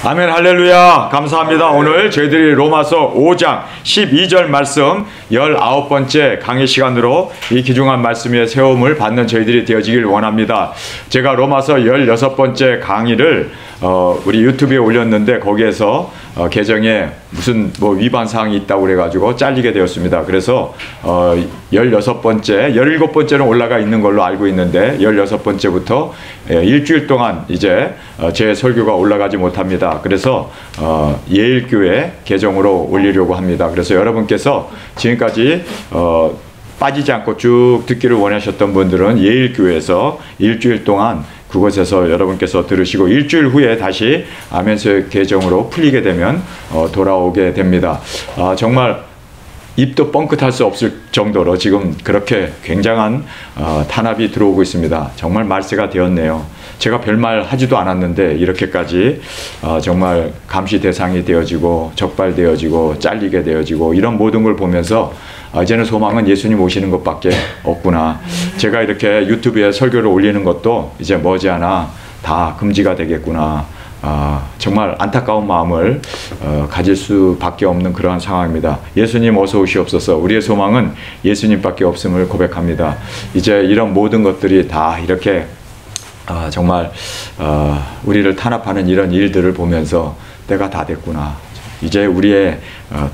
아멘. 할렐루야. 감사합니다. 오늘 저희들이 로마서 5장 12절 말씀 19번째 강의 시간으로 이 귀중한 말씀의 세움을 받는 저희들이 되어지길 원합니다. 제가 로마서 16번째 강의를 우리 유튜브에 올렸는데 거기에서 계정에 무슨 위반 사항이 있다고 그래가지고 잘리게 되었습니다. 그래서 16번째, 17번째는 올라가 있는 걸로 알고 있는데 16번째부터 일주일 동안 이제 제 설교가 올라가지 못합니다. 그래서 예일교회 계정으로 올리려고 합니다. 그래서 여러분께서 지금까지 빠지지 않고 쭉 듣기를 원하셨던 분들은 예일교회에서 일주일 동안 그곳에서 여러분께서 들으시고 일주일 후에 다시 아멘서의 계정으로 풀리게 되면 돌아오게 됩니다. 정말 입도 뻥끗할 수 없을 정도로 지금 그렇게 굉장한 탄압이 들어오고 있습니다. 정말 말세가 되었네요. 제가 별말 하지도 않았는데 이렇게까지 정말 감시 대상이 되어지고 적발되어지고 잘리게 되어지고 이런 모든 걸 보면서 이제는 소망은 예수님 오시는 것밖에 없구나. 제가 이렇게 유튜브에 설교를 올리는 것도 이제 머지않아 다 금지가 되겠구나. 정말 안타까운 마음을 가질 수밖에 없는 그러한 상황입니다. 예수님 어서 오시옵소서. 우리의 소망은 예수님밖에 없음을 고백합니다. 이제 이런 모든 것들이 다 이렇게 정말 우리를 탄압하는 이런 일들을 보면서 때가 다 됐구나. 이제 우리의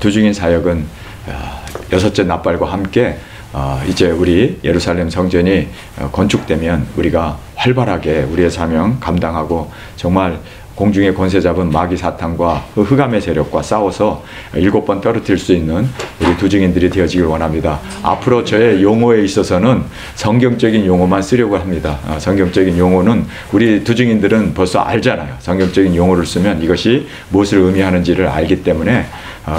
두중인 사역은 여섯째 낫발과 함께 이제 우리 예루살렘 성전이 건축되면 우리가 활발하게 우리의 사명 감당하고 정말 공중의 권세 잡은 마귀 사탄과 흑암의 세력과 싸워서 7번 떨어뜨릴 수 있는 우리 두증인들이 되어지길 원합니다. 앞으로 저의 용어에 있어서는 성경적인 용어만 쓰려고 합니다. 성경적인 용어는 우리 두증인들은 벌써 알잖아요. 성경적인 용어를 쓰면 이것이 무엇을 의미하는지를 알기 때문에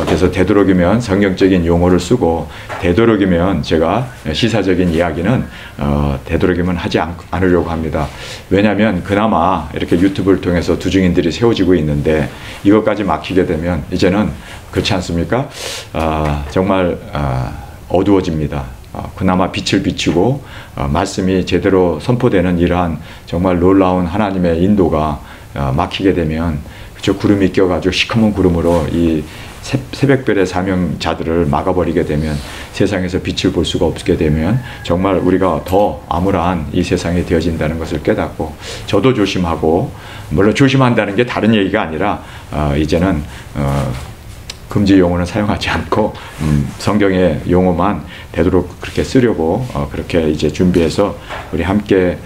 그래서 되도록이면 성경적인 용어를 쓰고 되도록이면 제가 시사적인 이야기는 되도록이면 하지 않으려고 합니다. 왜냐하면 그나마 이렇게 유튜브를 통해서 두증인들이 세워지고 있는데 이것까지 막히게 되면 이제는 그렇지 않습니까? 정말 어두워집니다. 그나마 빛을 비추고 말씀이 제대로 선포되는 이러한 정말 놀라운 하나님의 인도가 막히게 되면 그저 구름이 껴가지고 시커먼 구름으로 이 새벽별의 사명자들을 막아버리게 되면 세상에서 빛을 볼 수가 없게 되면 정말 우리가 더 암울한 이 세상이 되어진다는 것을 깨닫고 저도 조심하고 물론 조심한다는 게 다른 얘기가 아니라 이제는 금지 용어는 사용하지 않고 성경의 용어만 되도록 그렇게 쓰려고 그렇게 이제 준비해서 우리 함께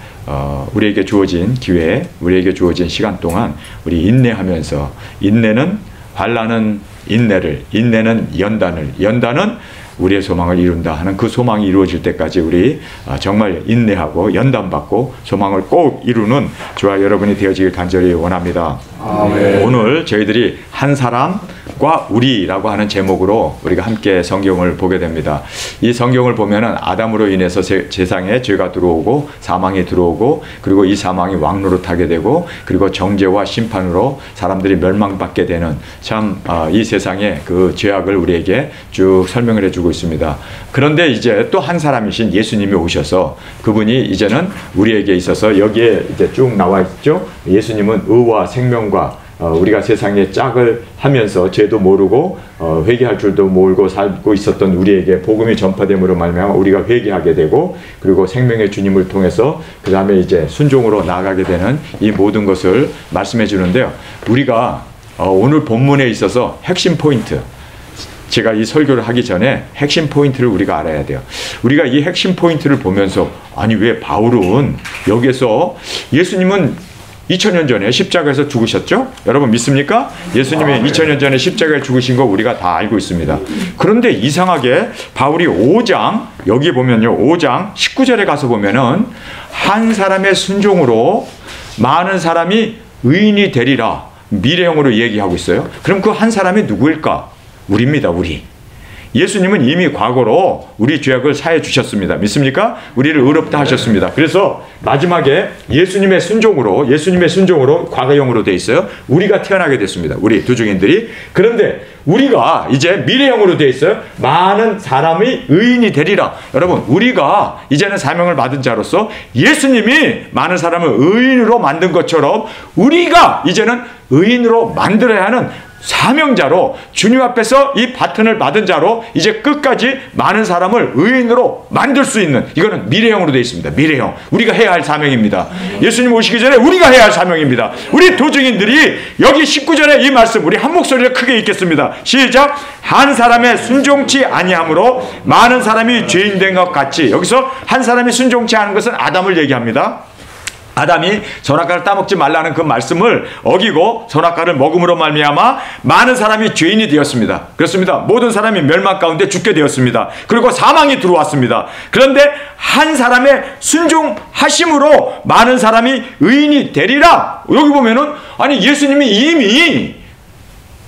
우리에게 주어진 기회, 우리에게 주어진 시간 동안 우리 인내하면서 인내는 환난은 인내를, 인내는 연단을, 연단은 우리의 소망을 이룬다 하는 그 소망이 이루어질 때까지 우리 정말 인내하고 연단받고 소망을 꼭 이루는 저와 여러분이 되어지길 간절히 원합니다. 아멘. 오늘 저희들이 한 사람과 우리라고 하는 제목으로 우리가 함께 성경을 보게 됩니다. 이 성경을 보면은 아담으로 인해서 세상에 죄가 들어오고 사망이 들어오고 그리고 이 사망이 왕노릇하게 되고 그리고 정죄와 심판으로 사람들이 멸망받게 되는 참 이 세상의 그 죄악을 우리에게 쭉 설명을 해주고 있습니다. 그런데 이제 또 한 사람이신 예수님이 오셔서 그분이 이제는 우리에게 있어서 여기에 이제 쭉 나와 있죠. 예수님은 의와 생명과 우리가 세상에 짝을 하면서 죄도 모르고 회개할 줄도 모르고 살고 있었던 우리에게 복음이 전파됨으로 말미암아 우리가 회개하게 되고 그리고 생명의 주님을 통해서 그 다음에 이제 순종으로 나아가게 되는 이 모든 것을 말씀해 주는데요. 우리가 오늘 본문에 있어서 핵심 포인트, 제가 이 설교를 하기 전에 핵심 포인트를 우리가 알아야 돼요. 우리가 이 핵심 포인트를 보면서 아니 왜 바울은 여기서 예수님은 2000년 전에 십자가에서 죽으셨죠? 여러분 믿습니까? 예수님이 2000년 전에 십자가에 죽으신 거 우리가 다 알고 있습니다. 그런데 이상하게 바울이 5장 여기 보면요 5장 19절에 가서 보면은 한 사람의 순종으로 많은 사람이 의인이 되리라 미래형으로 얘기하고 있어요. 그럼 그 한 사람이 누구일까? 우리입니다. 우리. 예수님은 이미 과거로 우리 죄악을 사해 주셨습니다. 믿습니까? 우리를 의롭다 하셨습니다. 그래서 마지막에 예수님의 순종으로 과거형으로 돼 있어요. 우리가 태어나게 됐습니다. 우리 두중인들이. 그런데 우리가 이제 미래형으로 돼 있어요. 많은 사람이 의인이 되리라. 여러분, 우리가 이제는 사명을 받은 자로서 예수님이 많은 사람을 의인으로 만든 것처럼 우리가 이제는 의인으로 만들어야 하는 사명자로, 주님 앞에서 이 바튼을 받은 자로 이제 끝까지 많은 사람을 의인으로 만들 수 있는, 이거는 미래형으로 되어 있습니다. 미래형. 우리가 해야 할 사명입니다. 예수님 오시기 전에 우리가 해야 할 사명입니다. 우리 도중인들이 여기 19절에 이 말씀, 우리 한 목소리를 크게 읽겠습니다. 시작. 한 사람의 순종치 아니함으로 많은 사람이 죄인 된 것 같이. 여기서 한 사람이 순종치 않은 것은 아담을 얘기합니다. 아담이 선악과를 따먹지 말라는 그 말씀을 어기고 선악과를 먹음으로 말미암아 많은 사람이 죄인이 되었습니다. 그렇습니다. 모든 사람이 멸망 가운데 죽게 되었습니다. 그리고 사망이 들어왔습니다. 그런데 한 사람의 순종하심으로 많은 사람이 의인이 되리라. 여기 보면은 아니 예수님이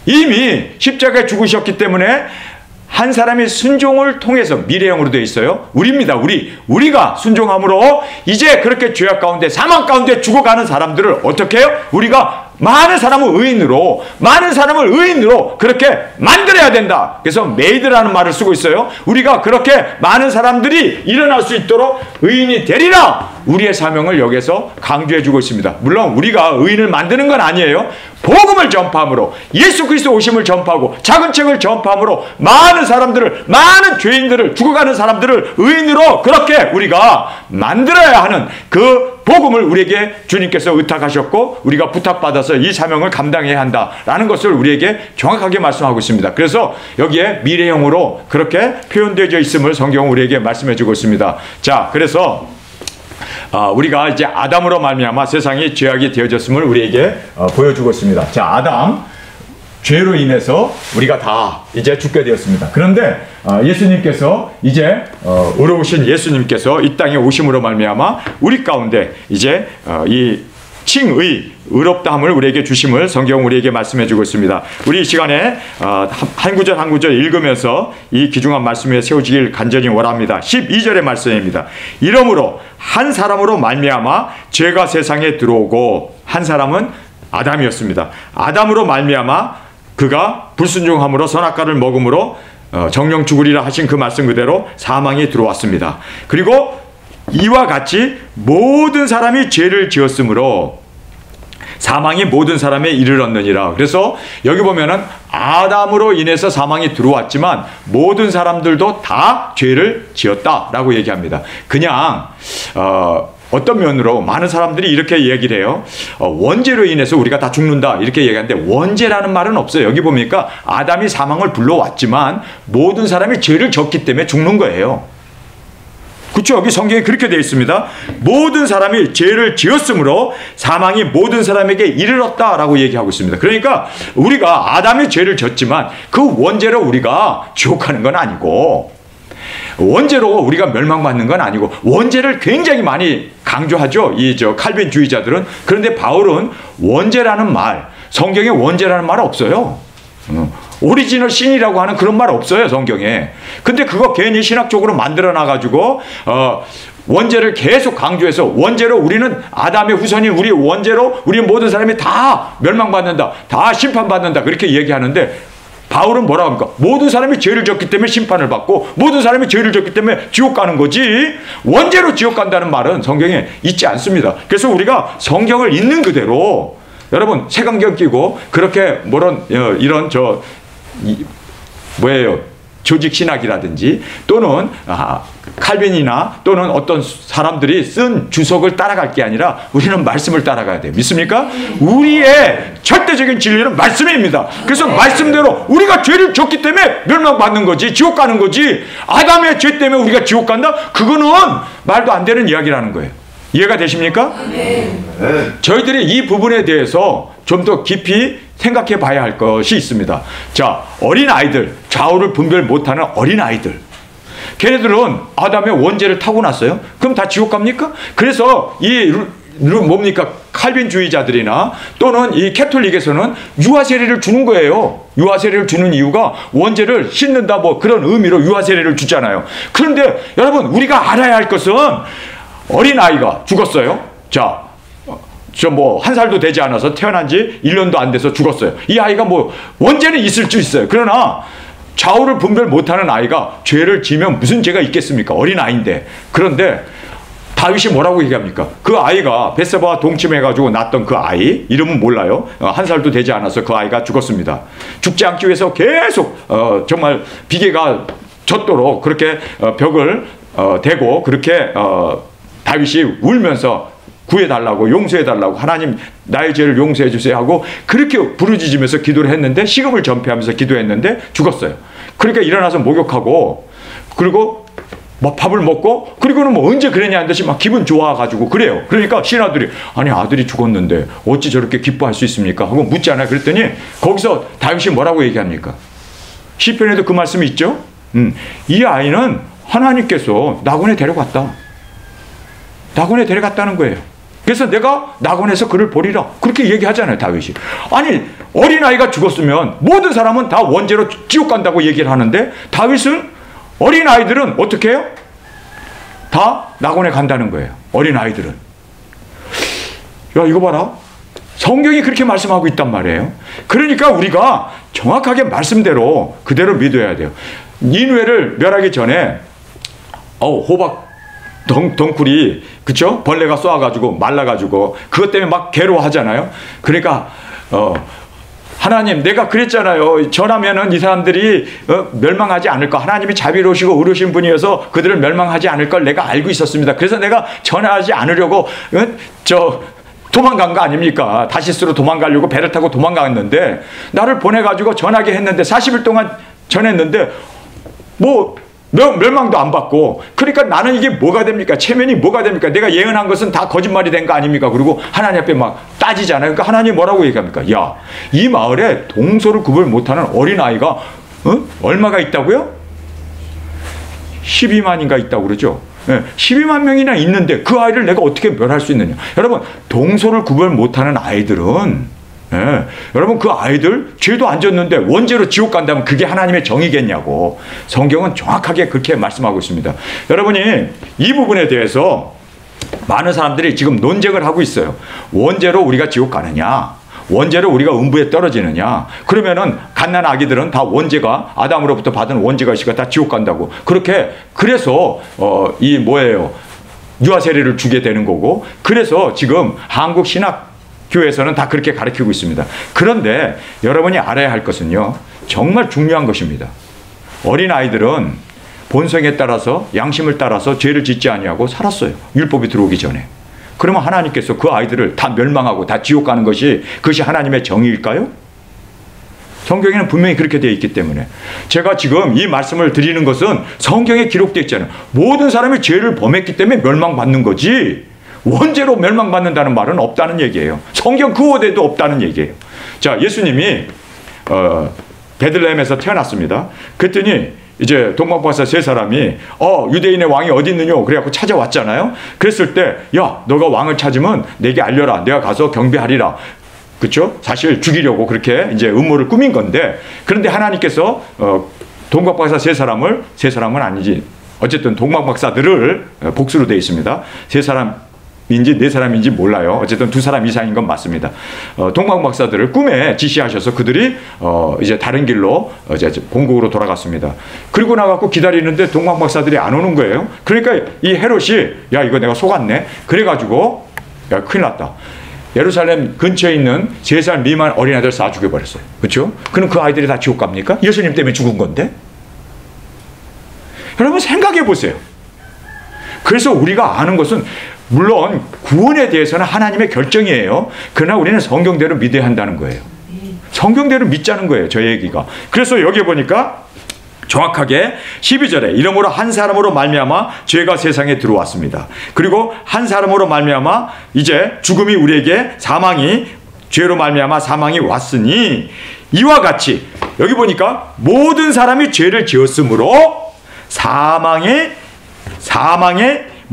이미 십자가에 죽으셨기 때문에 한 사람의 순종을 통해서, 미래형으로 되어 있어요. 우리입니다. 우리가 순종함으로 이제 그렇게 죄악 가운데, 사망 가운데 죽어가는 사람들을 어떻게 해요? 우리가 많은 사람을 의인으로 그렇게 만들어야 된다. 그래서 메이드라는 말을 쓰고 있어요. 우리가 그렇게 많은 사람들이 일어날 수 있도록 의인이 되리라. 우리의 사명을 여기서 강조해 주고 있습니다. 물론 우리가 의인을 만드는 건 아니에요. 복음을 전파함으로, 예수 그리스도 오심을 전파하고 작은 책을 전파함으로 많은 사람들을, 많은 죄인들을, 죽어가는 사람들을 의인으로 그렇게 우리가 만들어야 하는 그 복음을 우리에게 주님께서 의탁하셨고 우리가 부탁받아서 이 사명을 감당해야 한다라는 것을 우리에게 정확하게 말씀하고 있습니다. 그래서 여기에 미래형으로 그렇게 표현되어 있음을 성경은 우리에게 말씀해 주고 있습니다. 자, 그래서 우리가 이제 아담으로 말미암아 세상이 죄악이 되어졌음을 우리에게 보여주고 있습니다. 자, 아담 죄로 인해서 우리가 다 이제 죽게 되었습니다. 그런데 예수님께서 이제 의로우신 예수님께서 이 땅에 오심으로 말미암아 우리 가운데 이제 이 칭의, 의롭다함을 우리에게 주심을 성경 우리에게 말씀해 주고 있습니다. 우리 이 시간에 한 구절 한 구절 읽으면서 이 귀중한 말씀에 세워지길 간절히 원합니다. 12절의 말씀입니다. 이러므로 한 사람으로 말미암아 죄가 세상에 들어오고, 한 사람은 아담이었습니다. 아담으로 말미암아 그가 불순종함으로 선악과를 먹음으로 정령 죽으리라 하신 그 말씀 그대로 사망이 들어왔습니다. 그리고 이와 같이 모든 사람이 죄를 지었으므로 사망이 모든 사람에 이르렀느니라. 그래서 여기 보면은 아담으로 인해서 사망이 들어왔지만 모든 사람들도 다 죄를 지었다라고 얘기합니다. 그냥 어떤 면으로 많은 사람들이 이렇게 얘기를 해요. 원죄로 인해서 우리가 다 죽는다 이렇게 얘기하는데, 원죄라는 말은 없어요. 여기 보니까 아담이 사망을 불러왔지만 모든 사람이 죄를 졌기 때문에 죽는 거예요. 그렇죠? 여기 성경에 그렇게 되어 있습니다. 모든 사람이 죄를 지었으므로 사망이 모든 사람에게 이르렀다라고 얘기하고 있습니다. 그러니까 우리가 아담의 죄를 졌지만 그 원죄로 우리가 지옥 가는 건 아니고, 원죄로 우리가 멸망받는 건 아니고, 원죄를 굉장히 많이 강조하죠, 이 칼빈주의자들은. 그런데 바울은 원죄라는 말, 성경에 원죄라는 말 없어요. 오리지널 신이라고 하는 그런 말 없어요, 성경에. 근데 그거 괜히 신학적으로 만들어 놔가지고 원죄를 계속 강조해서, 원죄로 우리는 아담의 후손인 우리 원죄로 우리 모든 사람이 다 멸망받는다, 다 심판받는다 그렇게 얘기하는데, 바울은 뭐라고 합니까? 모든 사람이 죄를 졌기 때문에 심판을 받고 모든 사람이 죄를 졌기 때문에 지옥 가는 거지, 원죄로 지옥 간다는 말은 성경에 있지 않습니다. 그래서 우리가 성경을 있는 그대로, 여러분 색안경 끼고 그렇게 이런 조직 신학이라든지 또는 칼빈이나 또는 어떤 사람들이 쓴 주석을 따라갈 게 아니라 우리는 말씀을 따라가야 돼요. 믿습니까? 우리의 절대적인 진리는 말씀입니다. 그래서 말씀대로 우리가 죄를 졌기 때문에 멸망받는 거지, 지옥 가는 거지, 아담의 죄 때문에 우리가 지옥 간다? 그거는 말도 안 되는 이야기라는 거예요. 이해가 되십니까? 저희들이 이 부분에 대해서 좀 더 깊이 생각해 봐야 할 것이 있습니다. 자, 어린아이들, 좌우를 분별 못하는 어린아이들, 걔네들은 아담의 원죄를 타고났어요? 그럼 다 지옥 갑니까? 그래서 이 뭡니까? 칼빈주의자들이나 또는 이 캐톨릭에서는 유아 세례를 주는 거예요. 유아 세례를 주는 이유가 원죄를 씻는다 뭐 그런 의미로 유아 세례를 주잖아요. 그런데 여러분 우리가 알아야 할 것은 어린 아이가 죽었어요. 자, 저 뭐 한 살도 되지 않아서 태어난 지 1년도 안 돼서 죽었어요. 이 아이가 뭐 원죄는 있을 수 있어요. 그러나 좌우를 분별 못하는 아이가 죄를 지면 무슨 죄가 있겠습니까? 어린 아이인데. 그런데 다윗이 뭐라고 얘기합니까? 그 아이가 벳세바와 동침해가지고 낳았던 그 아이 이름은 몰라요. 한 살도 되지 않아서 그 아이가 죽었습니다. 죽지 않기 위해서 계속 정말 비계가 젖도록 그렇게 벽을 대고 그렇게 다윗이 울면서 구해달라고 용서해달라고 하나님 나의 죄를 용서해 주세요 하고 그렇게 부르짖으면서 기도를 했는데 식음을 전폐하면서 기도했는데 죽었어요. 그러니까 일어나서 목욕하고 그리고 막 밥을 먹고 그리고는 뭐 언제 그랬냐는 듯이 막 기분 좋아가지고 그래요. 그러니까 신하들이 아니 아들이 죽었는데 어찌 저렇게 기뻐할 수 있습니까? 하고 묻잖아요. 그랬더니 거기서 다윗이 뭐라고 얘기합니까? 시편에도 그 말씀이 있죠. 이 아이는 하나님께서 낙원에 데려갔다. 낙원에 데려갔다는 거예요. 그래서 내가 낙원에서 그를 보리라. 그렇게 얘기하잖아요, 다윗이. 아니, 어린아이가 죽었으면 모든 사람은 다 원죄로 지옥 간다고 얘기를 하는데 다윗은 어린아이들은 어떻게 해요? 다 낙원에 간다는 거예요. 어린아이들은. 야, 이거 봐라. 성경이 그렇게 말씀하고 있단 말이에요. 그러니까 우리가 정확하게 말씀대로 그대로 믿어야 돼요. 니느웨를 멸하기 전에 호박 덩굴이 그쵸? 벌레가 쏘아가지고 말라가지고 그것 때문에 막 괴로워하잖아요. 그러니까 하나님 내가 그랬잖아요. 전하면은 이 사람들이 멸망하지 않을 거. 하나님이 자비로우시고 의로우신 분이어서 그들을 멸망하지 않을 걸 내가 알고 있었습니다. 그래서 내가 전하지 않으려고 도망간 거 아닙니까? 다시스로 도망가려고 배를 타고 도망갔는데 나를 보내가지고 전하게 했는데 40일 동안 전했는데 뭐 멸망도 안 받고 그러니까 나는 이게 뭐가 됩니까? 체면이 뭐가 됩니까? 내가 예언한 것은 다 거짓말이 된 거 아닙니까? 그리고 하나님 앞에 막 따지잖아요. 그러니까 하나님 뭐라고 얘기합니까? 야, 이 마을에 동서를 구별 못하는 어린아이가 얼마가 있다고요? 12만인가 있다고 그러죠. 12만 명이나 있는데 그 아이를 내가 어떻게 멸할 수 있느냐. 여러분 동서를 구별 못하는 아이들은 여러분 그 아이들 죄도 안 졌는데 원죄로 지옥 간다면 그게 하나님의 정의겠냐고. 성경은 정확하게 그렇게 말씀하고 있습니다. 여러분이 이 부분에 대해서 많은 사람들이 지금 논쟁을 하고 있어요. 원죄로 우리가 지옥 가느냐, 원죄로 우리가 음부에 떨어지느냐. 그러면은 갓난 아기들은 다 원죄가 아담으로부터 받은 원죄가 있으니까 다 지옥 간다고. 그래서 이 뭐예요, 유아 세례를 주게 되는 거고. 그래서 지금 한국 신학 교회에서는 다 그렇게 가르치고 있습니다. 그런데 여러분이 알아야 할 것은요, 정말 중요한 것입니다. 어린아이들은 본성에 따라서 양심을 따라서 죄를 짓지 아니하고 살았어요. 율법이 들어오기 전에. 그러면 하나님께서 그 아이들을 다 멸망하고 다 지옥 가는 그것이 하나님의 정의일까요? 성경에는 분명히 그렇게 되어 있기 때문에 제가 지금 이 말씀을 드리는 것은 성경에 기록되어 있잖아요. 모든 사람이 죄를 범했기 때문에 멸망받는 거지 원죄로 멸망받는다는 말은 없다는 얘기예요. 성경 그 어디에도 없다는 얘기예요. 자, 예수님이 베들레헴에서 태어났습니다. 그랬더니 이제 동방박사 세 사람이 유대인의 왕이 어디 있느냐 그래갖고 찾아왔잖아요. 그랬을 때 야, 너가 왕을 찾으면 내게 알려라. 내가 가서 경배하리라. 그렇죠? 사실 죽이려고 그렇게 이제 음모를 꾸민 건데, 그런데 하나님께서 동방박사 세 사람은 아니지, 어쨌든 동방박사들을 복수로 되어 있습니다. 세 사람인지 네 사람인지 몰라요. 어쨌든 두 사람 이상인 건 맞습니다. 동방박사들을 꿈에 지시하셔서 그들이 이제 다른 길로 이제 본국으로 돌아갔습니다. 그리고 나가고 기다리는데 동방박사들이 안 오는 거예요. 그러니까 이 헤롯이 야, 이거 내가 속았네. 그래가지고 야, 큰일 났다. 예루살렘 근처에 있는 3살 미만 어린아이들 다 죽여버렸어요. 그렇죠? 그럼 그 아이들이 다 지옥 갑니까? 예수님 때문에 죽은 건데. 여러분 생각해 보세요. 그래서 우리가 아는 것은 물론 구원에 대해서는 하나님의 결정이에요. 그러나 우리는 성경대로 믿어야 한다는 거예요. 성경대로 믿자는 거예요, 저 얘기가. 그래서 여기 보니까 정확하게 12절에 이러므로 한 사람으로 말미암아 죄가 세상에 들어왔습니다. 그리고 한 사람으로 말미암아 이제 죽음이 우리에게 사망이 죄로 말미암아 사망이 왔으니 이와 같이 여기 보니까 모든 사람이 죄를 지었으므로 사망의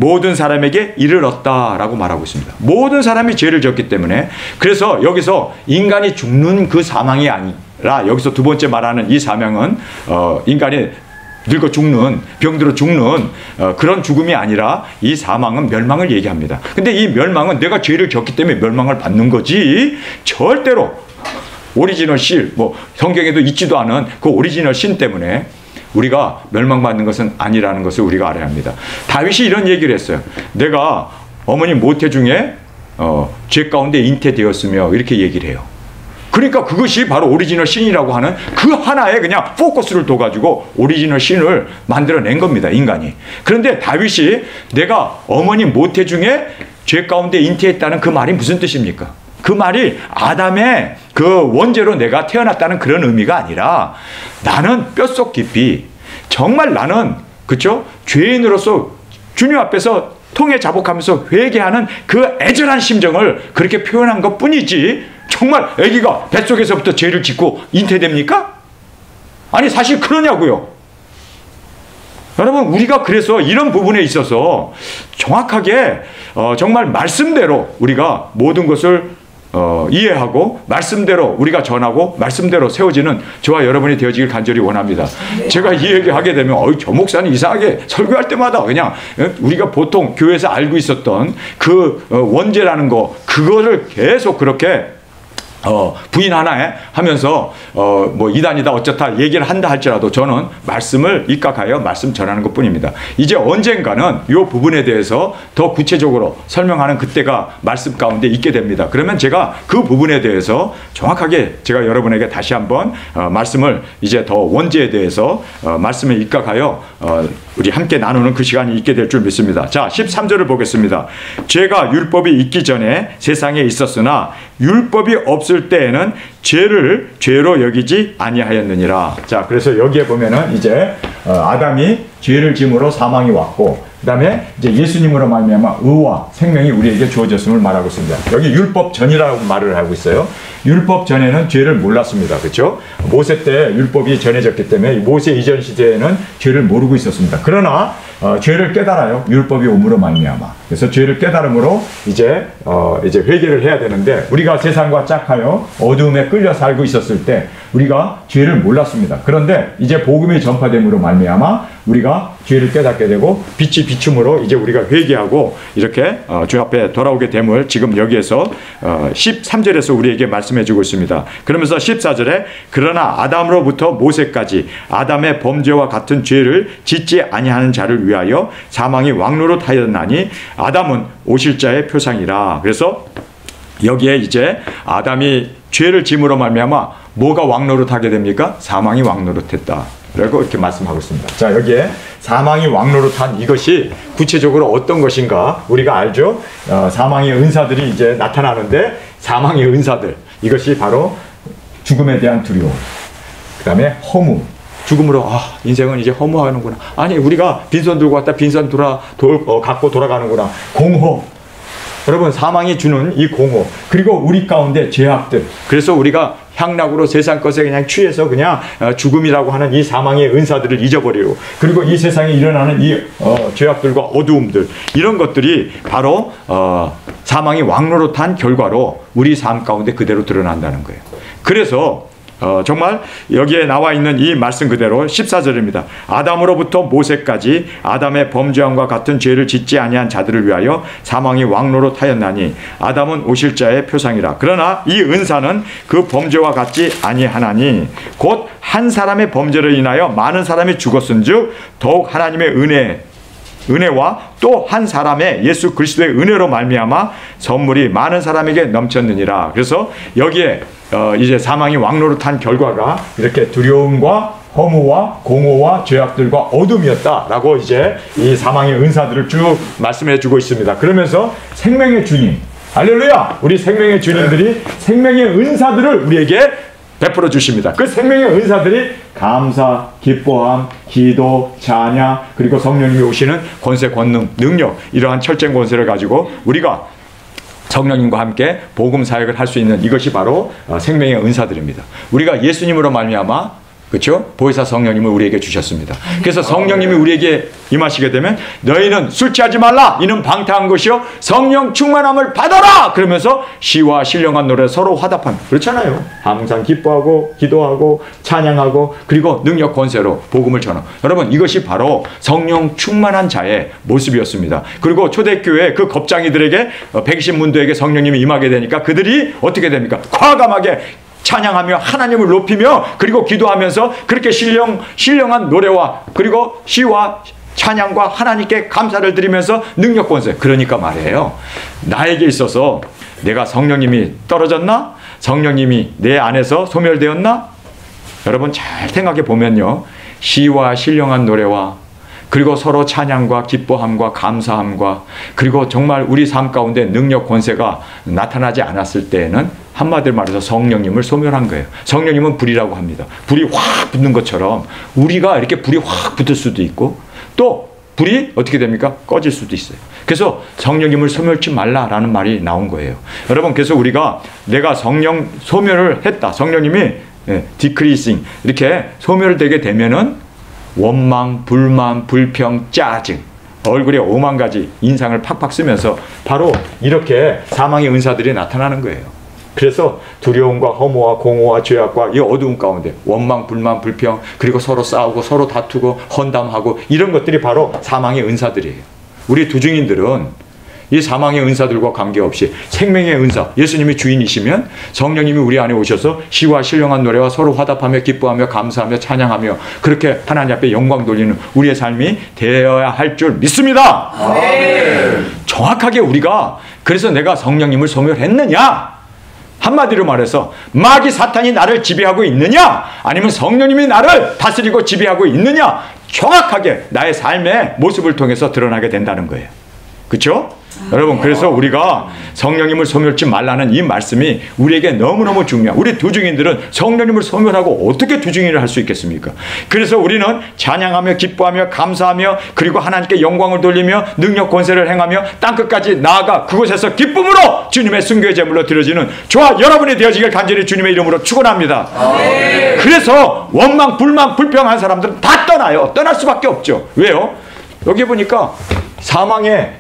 모든 사람에게 이르렀다라고 말하고 있습니다. 모든 사람이 죄를 졌기 때문에, 그래서 여기서 인간이 죽는 그 사망이 아니라 여기서 두 번째 말하는 이 사명은 인간이 늙어 죽는, 병들어 죽는 그런 죽음이 아니라 이 사망은 멸망을 얘기합니다. 근데 이 멸망은 내가 죄를 졌기 때문에 멸망을 받는 거지, 절대로 오리지널 신, 뭐 성경에도 있지도 않은 그 오리지널 신 때문에 우리가 멸망받는 것은 아니라는 것을 우리가 알아야 합니다. 다윗이 이런 얘기를 했어요. 내가 어머니 모태 중에 죄 가운데 잉태되었으며, 이렇게 얘기를 해요. 그러니까 그것이 바로 오리지널 신이라고 하는 그 하나에 그냥 포커스를 둬가지고 오리지널 신을 만들어낸 겁니다, 인간이. 그런데 다윗이 내가 어머니 모태 중에 죄 가운데 잉태했다는 그 말이 무슨 뜻입니까? 그 말이 아담의 그 원죄로 내가 태어났다는 그런 의미가 아니라, 나는 뼛속 깊이 정말 나는, 그렇죠? 죄인으로서 주님 앞에서 통해 자복하면서 회개하는 그 애절한 심정을 그렇게 표현한 것 뿐이지, 정말 아기가 뱃속에서부터 죄를 짓고 잉태됩니까? 아니, 사실 그러냐고요. 여러분, 우리가 그래서 이런 부분에 있어서 정확하게 정말 말씀대로 우리가 모든 것을 이해하고 말씀대로 우리가 전하고 말씀대로 세워지는 저와 여러분이 되어지길 간절히 원합니다. 제가 이 얘기하게 되면 저 목사는 이상하게 설교할 때마다 그냥 우리가 보통 교회에서 알고 있었던 그 원죄라는 거, 그거를 계속 그렇게 부인 하나에 하면서 뭐 이단이다 어쩌다 얘기를 한다 할지라도 저는 말씀을 입각하여 말씀 전하는 것 뿐입니다. 이제 언젠가는 이 부분에 대해서 더 구체적으로 설명하는 그때가 말씀 가운데 있게 됩니다. 그러면 제가 그 부분에 대해서 정확하게 제가 여러분에게 다시 한번 말씀을, 이제 더 원죄에 대해서 말씀을 입각하여 우리 함께 나누는 그 시간이 있게 될 줄 믿습니다. 자, 13절을 보겠습니다. 죄가 율법이 있기 전에 세상에 있었으나 율법이 없을 때에는 죄를 죄로 여기지 아니하였느니라. 자, 그래서 여기에 보면은 이제 아담이 죄를 지음으로 사망이 왔고, 그 다음에 이제 예수님으로 말미암아 의와 생명이 우리에게 주어졌음을 말하고 있습니다. 여기 율법 전이라고 말을 하고 있어요. 율법 전에는 죄를 몰랐습니다. 그렇죠? 모세 때 율법이 전해졌기 때문에 모세 이전 시대에는 죄를 모르고 있었습니다. 그러나 죄를 깨달아요. 율법이 옴으로 말미암아. 그래서 죄를 깨달음으로 이제 회개를 해야 되는데, 우리가 세상과 짝하여 어두움에 끌려 살고 있었을 때 우리가 죄를 몰랐습니다. 그런데 이제 복음이 전파됨으로 말미암아 우리가 죄를 깨닫게 되고 빛이 비춤으로 이제 우리가 회개하고 이렇게 주 앞에 돌아오게 됨을 지금 여기에서 13절에서 우리에게 말씀해 주고 있습니다. 그러면서 14절에 그러나 아담으로부터 모세까지 아담의 범죄와 같은 죄를 짓지 아니하는 자를 위하여 사망이 왕노릇하였나니 아담은 오실 자의 표상이라. 그래서 여기에 이제 아담이 죄를 짐으로 말미암아 뭐가 왕노릇하게 됩니까? 사망이 왕노릇했다. 라고 이렇게 말씀하고 있습니다. 자, 여기에 사망이 왕노릇한 이것이 구체적으로 어떤 것인가 우리가 알죠? 사망의 은사들이 이제 나타나는데, 사망의 은사들, 이것이 바로 죽음에 대한 두려움, 그 다음에 허무, 죽음으로 인생은 이제 허무하는구나. 아니, 우리가 빈손 들고 왔다 빈손 갖고 돌아가는구나. 공허. 여러분, 사망이 주는 이 공허, 그리고 우리 가운데 죄악들, 그래서 우리가 향락으로 세상 것에 그냥 취해서 그냥 죽음이라고 하는 이 사망의 은사들을 잊어버리고, 그리고 이 세상에 일어나는 이 죄악들과 어두움들, 이런 것들이 바로 사망이 왕노릇한 결과로 우리 삶 가운데 그대로 드러난다는 거예요. 그래서 정말 여기에 나와 있는 이 말씀 그대로 14절입니다. 아담으로부터 모세까지 아담의 범죄함과 같은 죄를 짓지 아니한 자들을 위하여 사망이 왕노릇하였나니 아담은 오실 자의 표상이라. 그러나 이 은사는 그 범죄와 같지 아니하나니 곧 한 사람의 범죄로 인하여 많은 사람이 죽었은즉 더욱 하나님의 은혜와 또 한 사람의 예수 그리스도의 은혜로 말미암아 선물이 많은 사람에게 넘쳤느니라. 그래서 여기에 이제 사망이 왕노릇한 결과가 이렇게 두려움과 허무와 공허와 죄악들과 어둠이었다라고 이제 이 사망의 은사들을 쭉 말씀해 주고 있습니다. 그러면서 생명의 주님, 할렐루야! 우리 생명의 주님들이 생명의 은사들을 우리에게 베풀어 주십니다. 그 생명의 은사들이 감사, 기뻐함, 기도, 찬양, 그리고 성령님이 오시는 권세, 권능, 능력, 이러한 철저한 권세를 가지고 우리가 성령님과 함께 복음 사역을 할 수 있는 이것이 바로 생명의 은사들입니다. 우리가 예수님으로 말미암아 그렇죠? 보혜사 성령님을 우리에게 주셨습니다. 그래서 성령님이 우리에게 임하시게 되면 너희는 술 취하지 말라. 이는 방탕한 것이요 성령 충만함을 받아라. 그러면서 시와 신령한 노래 서로 화답한 그렇잖아요. 항상 기뻐하고 기도하고 찬양하고 그리고 능력 권세로 복음을 전하. 여러분 이것이 바로 성령 충만한 자의 모습이었습니다. 그리고 초대교회 그 겁장이들에게 백신문도에게 성령님이 임하게 되니까 그들이 어떻게 됩니까? 과감하게 찬양하며 하나님을 높이며 그리고 기도하면서 그렇게 신령한 노래와 그리고 시와 찬양과 하나님께 감사를 드리면서 능력 권세. 그러니까 말이에요. 나에게 있어서 내가 성령님이 떨어졌나? 성령님이 내 안에서 소멸되었나? 여러분 잘 생각해 보면요. 시와 신령한 노래와 그리고 서로 찬양과 기뻐함과 감사함과 그리고 정말 우리 삶 가운데 능력 권세가 나타나지 않았을 때에는 한마디로 말해서 성령님을 소멸한 거예요. 성령님은 불이라고 합니다. 불이 확 붙는 것처럼 우리가 이렇게 불이 확 붙을 수도 있고 또 불이 어떻게 됩니까? 꺼질 수도 있어요. 그래서 성령님을 소멸치 말라라는 말이 나온 거예요. 여러분 그래서 우리가 내가 성령 소멸을 했다. 성령님이 디크리싱 이렇게 소멸되게 되면은 원망, 불만, 불평, 짜증 얼굴에 5만 가지 인상을 팍팍 쓰면서 바로 이렇게 사망의 은사들이 나타나는 거예요. 그래서 두려움과 허무와 공허와 죄악과 이 어두운 가운데 원망, 불만, 불평 그리고 서로 싸우고 서로 다투고 헌담하고 이런 것들이 바로 사망의 은사들이에요. 우리 두중인들은 이 사망의 은사들과 관계없이 생명의 은사 예수님이 주인이시면 성령님이 우리 안에 오셔서 시와 신령한 노래와 서로 화답하며 기뻐하며 감사하며 찬양하며 그렇게 하나님 앞에 영광 돌리는 우리의 삶이 되어야 할 줄 믿습니다. 정확하게 우리가 그래서 내가 성령님을 소멸했느냐? 한마디로 말해서 마귀 사탄이 나를 지배하고 있느냐? 아니면 성령님이 나를 다스리고 지배하고 있느냐? 정확하게 나의 삶의 모습을 통해서 드러나게 된다는 거예요. 그렇죠? 여러분 그래서 우리가 성령님을 소멸치 말라는 이 말씀이 우리에게 너무너무 중요한 우리 두중인들은 성령님을 소멸하고 어떻게 두중인을 할 수 있겠습니까? 그래서 우리는 찬양하며 기뻐하며 감사하며 그리고 하나님께 영광을 돌리며 능력 권세를 행하며 땅끝까지 나아가 그곳에서 기쁨으로 주님의 순교의 제물로 드려지는 저와 여러분이 되어지길 간절히 주님의 이름으로 축원합니다. 그래서 원망 불만 불평한 사람들은 다 떠나요. 떠날 수밖에 없죠. 왜요? 여기 보니까 사망의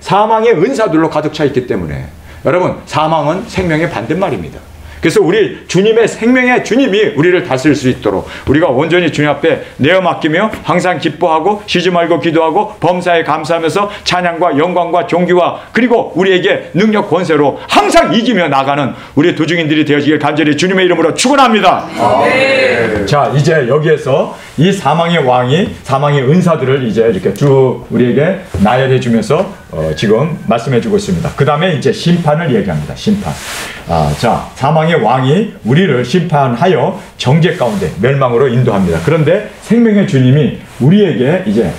은사들로 가득 차 있기 때문에 여러분 사망은 생명의 반대말입니다. 그래서 우리 주님의 생명의 주님이 우리를 다스릴 수 있도록 우리가 온전히 주님 앞에 내어 맡기며 항상 기뻐하고 쉬지 말고 기도하고 범사에 감사하면서 찬양과 영광과 존귀와 그리고 우리에게 능력 권세로 항상 이기며 나가는 우리 두중인들이 되어지길 간절히 주님의 이름으로 축원합니다. 자 이제 여기에서 이 사망의 왕이 사망의 은사들을 이제 이렇게 쭉 우리에게 나열해 주면서 지금 말씀해 주고 있습니다. 그 다음에 이제 심판을 얘기합니다. 심판. 자 사망의 왕이 우리를 심판하여 정죄 가운데 멸망으로 인도합니다. 그런데 생명의 주님이 우리에게 이제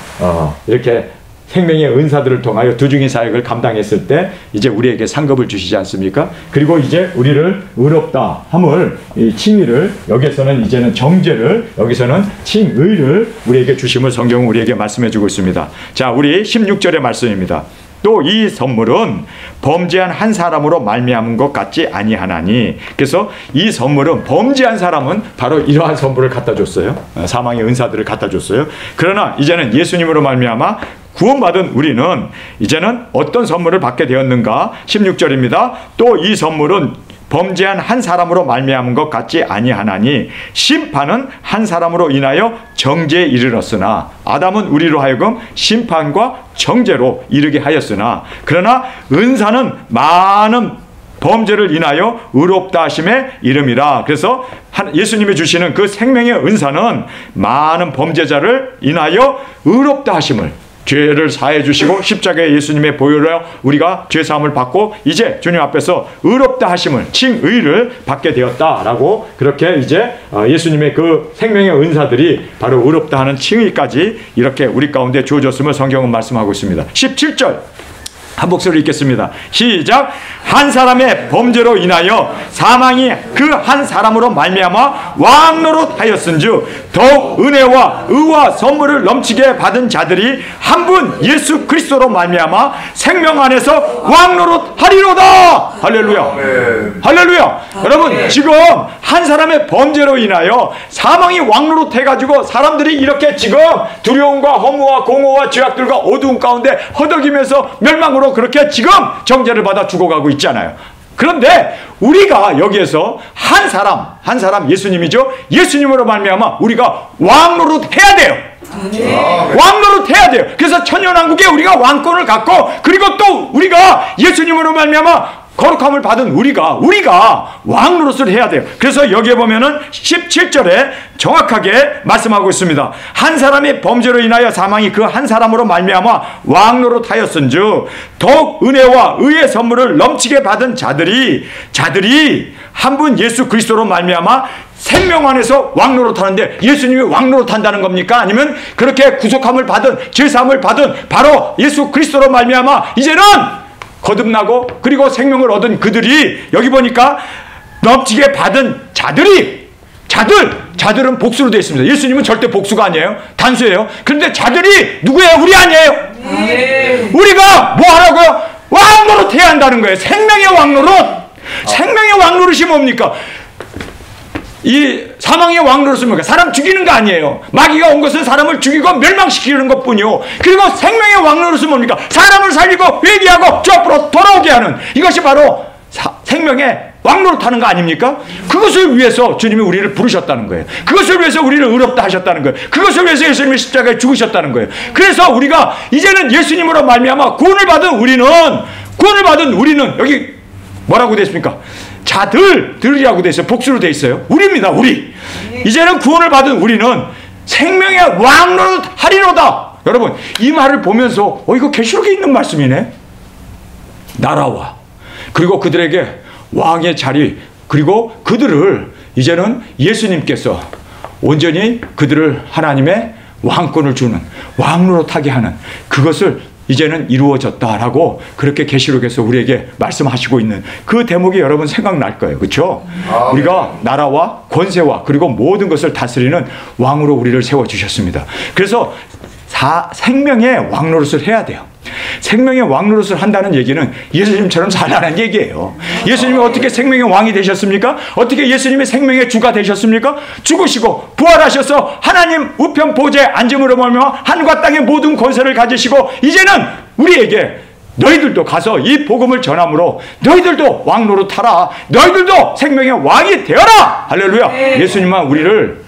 이렇게 생명의 은사들을 통하여 두중인 사역을 감당했을 때 이제 우리에게 상급을 주시지 않습니까? 그리고 이제 우리를 의롭다 함을 이 칭의를 여기서는 이제는 정죄를 여기서는 칭의를 우리에게 주심을 성경은 우리에게 말씀해 주고 있습니다. 자 우리 16절의 말씀입니다. 또 이 선물은 범죄한 한 사람으로 말미암은 것 같지 아니하나니 그래서 이 선물은 범죄한 사람은 바로 이러한 선물을 갖다 줬어요. 사망의 은사들을 갖다 줬어요. 그러나 이제는 예수님으로 말미암아 구원받은 우리는 이제는 어떤 선물을 받게 되었는가? 16절입니다. 또 이 선물은 범죄한 한 사람으로 말미암은 것 같지 아니하나니 심판은 한 사람으로 인하여 정죄에 이르렀으나 아담은 우리로 하여금 심판과 정죄로 이르게 하였으나 그러나 은사는 많은 범죄를 인하여 의롭다 하심에 이름이라. 그래서 예수님이 주시는 그 생명의 은사는 많은 범죄자를 인하여 의롭다 하심을 죄를 사해 주시고 십자가에 예수님의 보혈로 우리가 죄사함을 받고 이제 주님 앞에서 의롭다 하심을 칭의를 받게 되었다라고 그렇게 이제 예수님의 그 생명의 은사들이 바로 의롭다 하는 칭의까지 이렇게 우리 가운데 주어졌음을 성경은 말씀하고 있습니다. 17절 한 목소리 읽겠습니다. 시작. 한 사람의 범죄로 인하여 사망이 그 한 사람으로 말미암아 왕노릇하였은즉 더욱 은혜와 의와 선물을 넘치게 받은 자들이 한 분 예수 그리스도로 말미암아 생명 안에서 왕노릇하리로다. 할렐루야. 할렐루야. 여러분, 지금 한 사람의 범죄로 인하여 사망이 왕노릇해가지고 사람들이 이렇게 지금 두려움과 허무와 공허와 죄악들과 어두운 가운데 허덕이면서 멸망으로 그렇게 지금 정죄를 받아 죽어가고 있잖아요. 그런데 우리가 여기에서 한 사람 예수님이죠. 예수님으로 말미암아 우리가 왕노릇 해야 돼요. 왕노릇 해야 돼요. 그래서 천년왕국에 우리가 왕권을 갖고, 그리고 또 우리가 예수님으로 말미암아 거룩함을 받은 우리가 왕노릇을 해야 돼요. 그래서 여기에 보면은 17절에 정확하게 말씀하고 있습니다. 한 사람의 범죄로 인하여 사망이 그 한 사람으로 말미암아 왕노릇하였은즉 더욱 은혜와 의의 선물을 넘치게 받은 자들이 한 분 예수 그리스도로 말미암아 생명 안에서 왕노릇하는데, 예수님이 왕노릇한다는 겁니까? 아니면 그렇게 구속함을 받은, 죄사함을 받은 바로 예수 그리스도로 말미암아 이제는 거듭나고 그리고 생명을 얻은 그들이, 여기 보니까 넘치게 받은 자들은 복수로 되어 있습니다. 예수님은 절대 복수가 아니에요. 단수예요. 그런데 자들이 누구예요? 우리 아니에요? 우리가 뭐 하라고요? 왕노릇 해야 한다는 거예요. 생명의 왕노릇. 생명의 왕노릇이 뭡니까? 이 사망의 왕노릇은 뭡니까? 사람 죽이는 거 아니에요. 마귀가 온 것은 사람을 죽이고 멸망시키는 것뿐이요. 그리고 생명의 왕노릇은 뭡니까? 사람을 살리고 회개하고 주 앞으로 돌아오게 하는, 이것이 바로 생명의 왕노릇하는 거 아닙니까? 그것을 위해서 주님이 우리를 부르셨다는 거예요. 그것을 위해서 우리를 의롭다 하셨다는 거예요. 그것을 위해서 예수님이 십자가에 죽으셨다는 거예요. 그래서 우리가 이제는 예수님으로 말미암아 구원을 받은 우리는 여기 뭐라고 되어 있습니까? 자들이라고 되어 있어요. 복수로 되어 있어요. 우리입니다. 우리. 이제는 구원을 받은 우리는 생명의 왕노릇 하리로다. 여러분, 이 말을 보면서 이거 계시록에 있는 말씀이네. 나라와 그리고 그들에게 왕의 자리, 그리고 그들을 이제는 예수님께서 온전히 그들을 하나님의 왕권을 주는, 왕노릇하게 하는, 그것을 이제는 이루어졌다라고 그렇게 계시록에서 우리에게 말씀하시고 있는 그 대목이 여러분 생각날 거예요. 그렇죠? 우리가 나라와 권세와 그리고 모든 것을 다스리는 왕으로 우리를 세워주셨습니다. 그래서 생명의 왕노릇을 해야 돼요. 생명의 왕노릇을 한다는 얘기는 예수님처럼 살라는 얘기예요. 예수님이 어떻게 생명의 왕이 되셨습니까? 어떻게 예수님이 생명의 주가 되셨습니까? 죽으시고 부활하셔서 하나님 우편 보좌에 앉음으로 말미암아 하늘과 땅의 모든 권세를 가지시고 이제는 우리에게 너희들도 가서 이 복음을 전함으로 너희들도 왕노릇하라. 너희들도 생명의 왕이 되어라. 할렐루야. 예수님은 우리를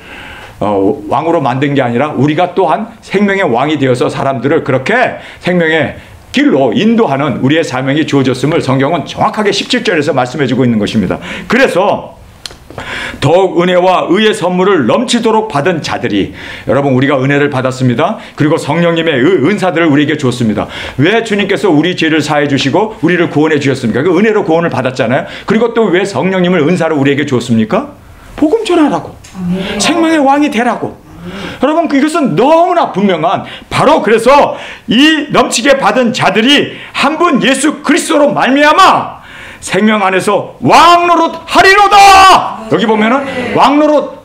왕으로 만든 게 아니라 우리가 또한 생명의 왕이 되어서 사람들을 그렇게 생명의 길로 인도하는 우리의 사명이 주어졌음을 성경은 정확하게 17절에서 말씀해주고 있는 것입니다. 그래서 더욱 은혜와 의의 선물을 넘치도록 받은 자들이, 여러분 우리가 은혜를 받았습니다. 그리고 성령님의 은사들을 우리에게 줬습니다. 왜 주님께서 우리 죄를 사해 주시고 우리를 구원해 주셨습니까? 그 은혜로 구원을 받았잖아요. 그리고 또 왜 성령님을 은사로 우리에게 줬습니까? 복음 전하라고, 생명의 왕이 되라고. 여러분 이것은 너무나 분명한, 바로 그래서 이 넘치게 받은 자들이 한 분 예수 그리스도로 말미암아 생명 안에서 왕노릇 하리로다. 여기 보면은 왕노릇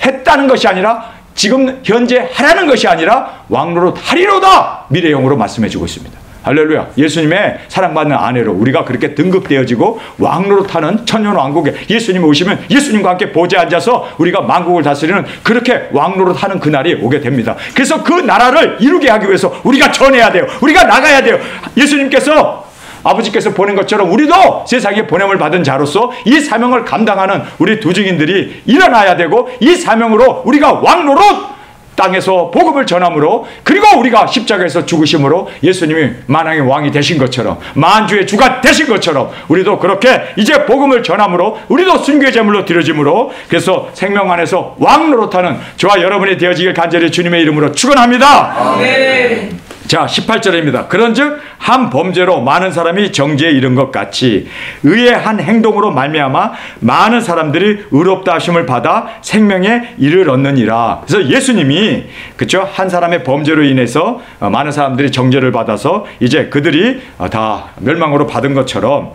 했다는 것이 아니라 지금 현재 하라는 것이 아니라 왕노릇 하리로다 미래형으로 말씀해주고 있습니다. 할렐루야. 예수님의 사랑받는 아내로 우리가 그렇게 등급되어지고 왕노릇하는 천년왕국에 예수님이 오시면 예수님과 함께 보좌에 앉아서 우리가 만국을 다스리는 그렇게 왕노릇하는 그날이 오게 됩니다. 그래서 그 나라를 이루게 하기 위해서 우리가 전해야 돼요. 우리가 나가야 돼요. 예수님께서 아버지께서 보낸 것처럼 우리도 세상에 보냄을 받은 자로서 이 사명을 감당하는 우리 두 증인들이 일어나야 되고, 이 사명으로 우리가 왕노릇 땅에서 복음을 전함으로, 그리고 우리가 십자가에서 죽으심으로 예수님이 만왕의 왕이 되신 것처럼, 만주의 주가 되신 것처럼 우리도 그렇게 이제 복음을 전함으로 우리도 순교의 제물로 드려짐으로, 그래서 생명 안에서 왕노릇하는 저와 여러분이 되어지길 간절히 주님의 이름으로 축원합니다. 아멘. 자, 18절입니다. 그런즉 한 범죄로 많은 사람이 정죄에 이른 것 같이 의의 한 행동으로 말미암아 많은 사람들이 의롭다 하심을 받아 생명에 이를 얻느니라. 그래서 예수님이 그렇죠? 한 사람의 범죄로 인해서 많은 사람들이 정죄를 받아서 이제 그들이 다 멸망으로 받은 것처럼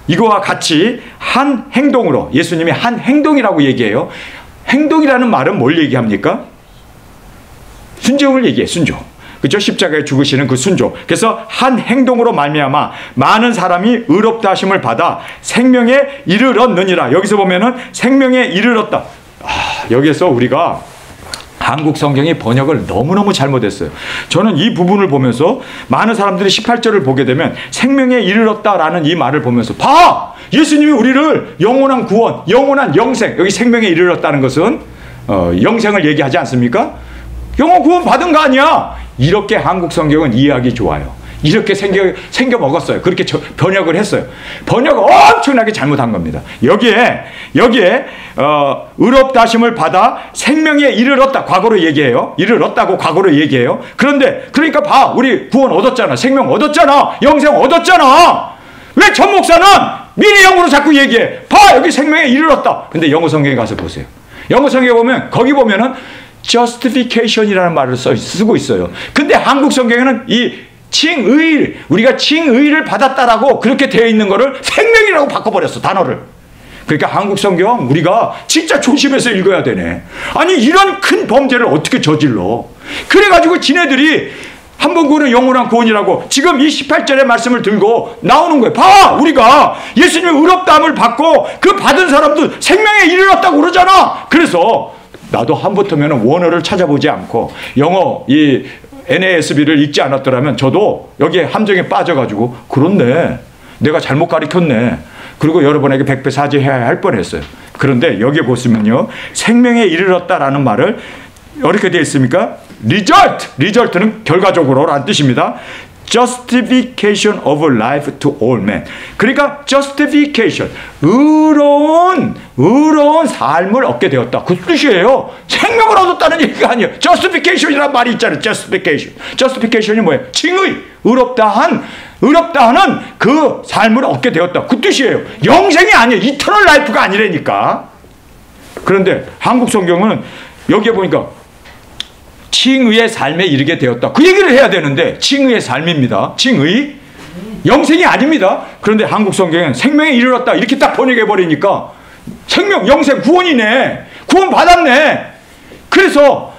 이거와 같이 한 행동으로, 예수님이 한 행동이라고 얘기해요. 행동이라는 말은 뭘 얘기합니까? 순종을 얘기해. 순종. 그렇죠? 십자가에 죽으시는 그 순종. 그래서 한 행동으로 말미암아 많은 사람이 의롭다 하심을 받아 생명에 이르렀느니라. 여기서 보면은 생명에 이르렀다. 여기에서 우리가 한국 성경이 번역을 너무너무 잘못했어요. 저는 이 부분을 보면서 많은 사람들이 18절을 보게 되면 생명에 이르렀다라는 이 말을 보면서 봐! 예수님이 우리를 영원한 구원, 영원한 영생, 여기 생명에 이르렀다는 것은 영생을 얘기하지 않습니까? 영원 구원 받은 거 아니야? 이렇게 한국 성경은 이해하기 좋아요. 이렇게 생겨 먹었어요. 그렇게 번역을 했어요. 번역을 엄청나게 잘못한 겁니다. 여기에 의롭다 하심을 받아 생명에 이르렀다. 과거로 얘기해요. 이르렀다고 과거로 얘기해요. 그런데 그러니까 봐. 우리 구원 얻었잖아. 생명 얻었잖아. 영생 얻었잖아. 왜 전 목사는 미래형으로 자꾸 얘기해? 봐. 여기 생명에 이르렀다. 근데 영어 성경에 가서 보세요. 영어 성경에 보면 거기 보면은 justification이라는 말을 쓰고 있어요. 근데 한국 성경에는 이 칭의, 우리가 칭의를 받았다라고 그렇게 되어 있는 거를 생명이라고 바꿔버렸어, 단어를. 그러니까 한국 성경 우리가 진짜 조심해서 읽어야 되네. 아니 이런 큰 범죄를 어떻게 저질러? 그래가지고 지네들이 한 번 구원은 영원한 구원이라고 지금 이 18절의 말씀을 들고 나오는 거예요. 봐! 우리가 예수님의 의롭다함을 받고 그 받은 사람도 생명에 이르렀다고 그러잖아. 그래서 나도 한부터면 원어를 찾아보지 않고 영어 이 NASB를 읽지 않았더라면 저도 여기에 함정에 빠져가지고 그렇네. 내가 잘못 가르쳤네. 그리고 여러분에게 백배 사죄해야 할 뻔했어요. 그런데 여기에 보시면요. 생명에 이르렀다라는 말을 어떻게 되어 있습니까? result는 결과적으로라는 뜻입니다. justification of life to all men. 그러니까 justification, 의로운 삶을 얻게 되었다. 그 뜻이에요. 생명을 얻었다는 얘기가 아니에요. justification이라는 말이 있잖아요. justification이 뭐예요? 칭의, 의롭다 하는 그 삶을 얻게 되었다. 그 뜻이에요. 영생이 아니에요. 이터널 라이프가 아니라니까. 그런데 한국 성경은 여기에 보니까 칭의의 삶에 이르게 되었다. 그 얘기를 해야 되는데 칭의의 삶입니다. 칭의. 영생이 아닙니다. 그런데 한국 성경은 생명에 이르렀다. 이렇게 딱 번역해버리니까 생명, 영생, 구원이네. 구원 받았네. 그래서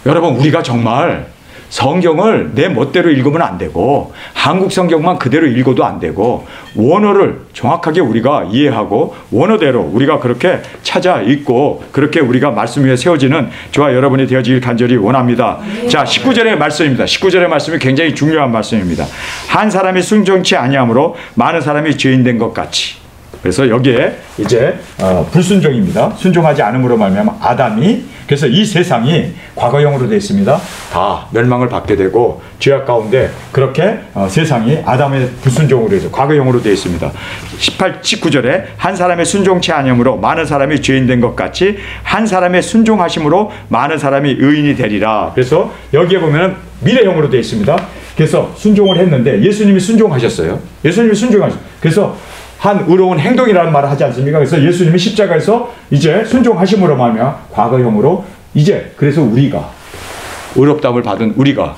여러분 우리가 정말 성경을 내 멋대로 읽으면 안 되고 한국 성경만 그대로 읽어도 안 되고 원어를 정확하게 우리가 이해하고 원어대로 우리가 그렇게 찾아 읽고 그렇게 우리가 말씀 위에 세워지는 저와 여러분이 되어지길 간절히 원합니다. 자, 19절의 말씀입니다. 19절의 말씀이 굉장히 중요한 말씀입니다. 한 사람이 순종치 아니함으로 많은 사람이 죄인 된 것 같이. 그래서 여기에 이제 불순종입니다. 순종하지 않음으로 말미암아 아담이, 그래서 이 세상이 과거형으로 되어 있습니다. 다 멸망을 받게 되고 죄악 가운데 그렇게 세상이 아담의 불순종으로 해서 과거형으로 되어 있습니다. 19절에 한 사람의 순종치 아니함으로 많은 사람이 죄인 된 것 같이 한 사람의 순종하심으로 많은 사람이 의인이 되리라. 그래서 여기에 보면 미래형으로 되어 있습니다. 그래서 순종을 했는데 예수님이 순종하셨어요. 예수님이 순종하셨어요. 그래서 한 의로운 행동이라는 말을 하지 않습니까? 그래서 예수님이 십자가에서 이제 순종하심으로 말하면 과거형으로 이제 그래서 우리가 의롭다함을 받은 우리가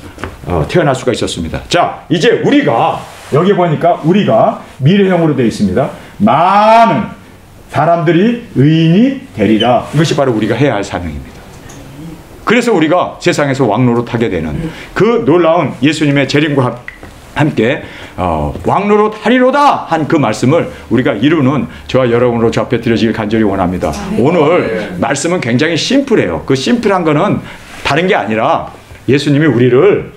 태어날 수가 있었습니다. 자, 이제 우리가 여기 보니까 우리가 미래형으로 되어 있습니다. 많은 사람들이 의인이 되리라. 이것이 바로 우리가 해야 할 사명입니다. 그래서 우리가 세상에서 왕노릇하게 되는 그 놀라운 예수님의 재림과 함께 왕노릇 하리로다 한 그 말씀을 우리가 이루는 저와 여러분으로 저 앞에 드려지길 간절히 원합니다. 오늘 말씀은 굉장히 심플해요. 그 심플한 거는 다른 게 아니라 예수님이 우리를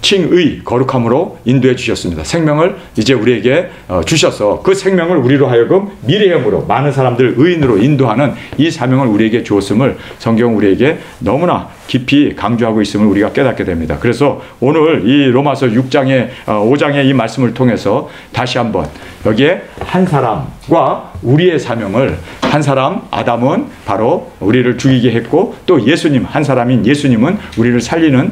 칭의 거룩함으로 인도해 주셨습니다. 생명을 이제 우리에게 주셔서 그 생명을 우리로 하여금 미래형으로 많은 사람들 의인으로 인도하는 이 사명을 우리에게 주었음을 성경 우리에게 너무나 깊이 강조하고 있음을 우리가 깨닫게 됩니다. 그래서 오늘 이 로마서 5장의 이 말씀을 통해서 다시 한번 여기에 한 사람과 우리의 사명을, 한 사람 아담은 바로 우리를 죽이게 했고 또 예수님, 한 사람인 예수님은 우리를 살리는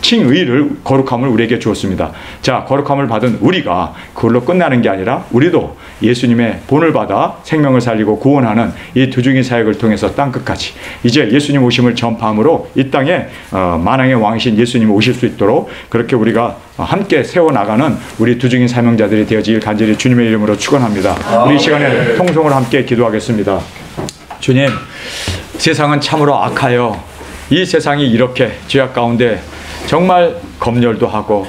칭의를, 거룩함을 우리에게 주었습니다. 자, 거룩함을 받은 우리가 그걸로 끝나는 게 아니라 우리도 예수님의 본을 받아 생명을 살리고 구원하는 이 두중인 사역을 통해서 땅끝까지 이제 예수님 오심을 전파함으로 이 땅에 만왕의 왕이신 예수님 오실 수 있도록 그렇게 우리가 함께 세워나가는 우리 두중인 사명자들이 되어지길 간절히 주님의 이름으로 축원합니다. 우리 이 시간에 통성으로 함께 기도하겠습니다. 주님, 세상은 참으로 악하여 이 세상이 이렇게 죄악 가운데 정말 검열도 하고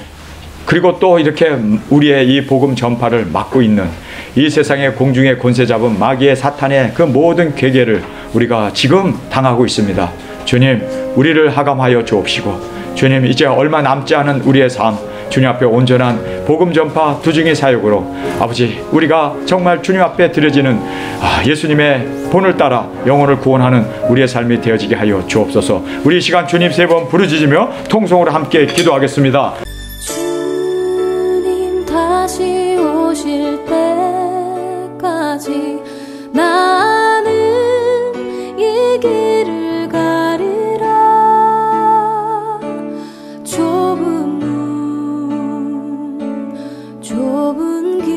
그리고 또 이렇게 우리의 이 복음 전파를 막고 있는 이 세상의 공중의 권세 잡은 마귀의 사탄의 그 모든 괴계를 우리가 지금 당하고 있습니다. 주님, 우리를 하감하여 주옵시고 주님, 이제 얼마 남지 않은 우리의 삶 주님 앞에 온전한 복음 전파 두중의 사역으로 아버지 우리가 정말 주님 앞에 드려지는 예수님의 본을 따라 영혼을 구원하는 우리의 삶이 되어지게 하여 주옵소서. 우리 이 시간 주님 세 번 부르짖으며 통성으로 함께 기도하겠습니다. 주님 다시 오실 때까지 나는 이 길을 가리라. 좁은 길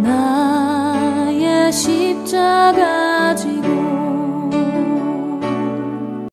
나의 십자가 지고